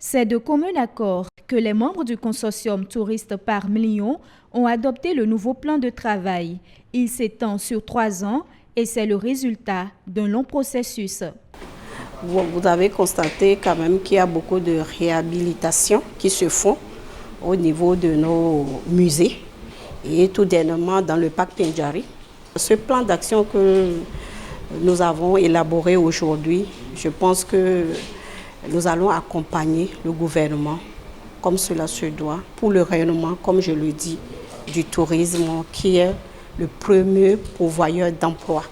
C'est de commun accord que les membres du consortium Touristes par Million ont adopté le nouveau plan de travail. Il s'étend sur 3 ans et c'est le résultat d'un long processus. Vous avez constaté quand même qu'il y a beaucoup de réhabilitations qui se font au niveau de nos musées et tout dernièrement dans le parc Pendjari. Ce plan d'action que nous avons élaboré aujourd'hui, je pense que nous allons accompagner le gouvernement comme cela se doit pour le rayonnement, comme je le dis, du tourisme qui est le premier pourvoyeur d'emplois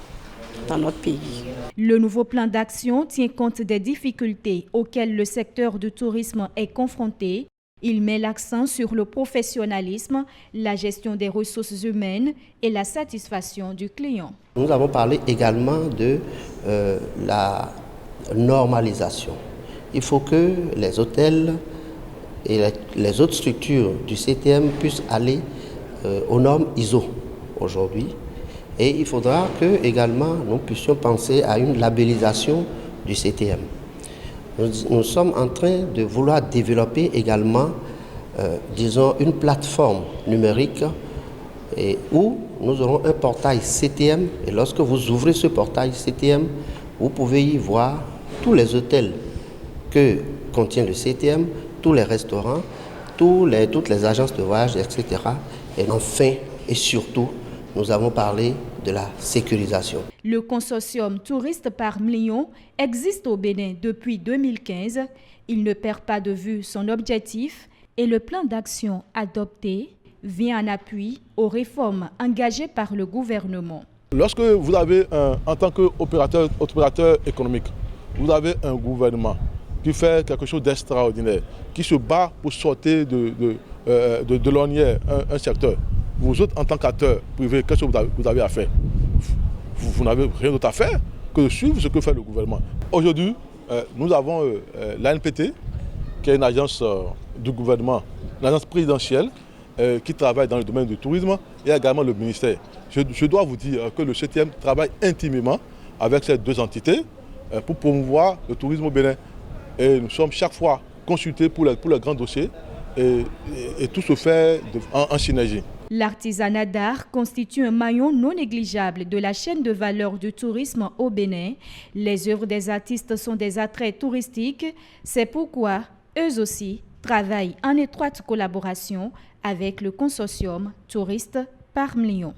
dans notre pays. Le nouveau plan d'action tient compte des difficultés auxquelles le secteur du tourisme est confronté. Il met l'accent sur le professionnalisme, la gestion des ressources humaines et la satisfaction du client. Nous avons parlé également de la normalisation. Il faut que les hôtels et les autres structures du CTM puissent aller aux normes ISO aujourd'hui. Et il faudra que également nous puissions penser à une labellisation du CTM. Nous sommes en train de vouloir développer également, disons, une plateforme numérique où nous aurons un portail CTM. Et lorsque vous ouvrez ce portail CTM, vous pouvez y voir tous les hôtels que contient le CTM, tous les restaurants, toutes les agences de voyage, etc. Et enfin et surtout, nous avons parlé de la sécurisation. Le consortium Touristes par Million existe au Bénin depuis 2015. Il ne perd pas de vue son objectif et le plan d'action adopté vient en appui aux réformes engagées par le gouvernement. Lorsque vous avez, en tant qu'opérateur économique, vous avez un gouvernement qui fait quelque chose d'extraordinaire, qui se bat pour sortir de l'ornière un secteur. Vous autres, en tant qu'acteur privé, qu'est-ce que vous avez à faire? Vous n'avez rien d'autre à faire que de suivre ce que fait le gouvernement. Aujourd'hui, nous avons l'ANPT, qui est une agence du gouvernement, une agence présidentielle qui travaille dans le domaine du tourisme, et également le ministère. Je dois vous dire que le CTM travaille intimement avec ces deux entités pour promouvoir le tourisme au Bénin. Et nous sommes chaque fois consultés pour les grands dossiers et tout se fait en synergie. L'artisanat d'art constitue un maillon non négligeable de la chaîne de valeur du tourisme au Bénin. Les œuvres des artistes sont des attraits touristiques. C'est pourquoi eux aussi travaillent en étroite collaboration avec le consortium Touristes par Million.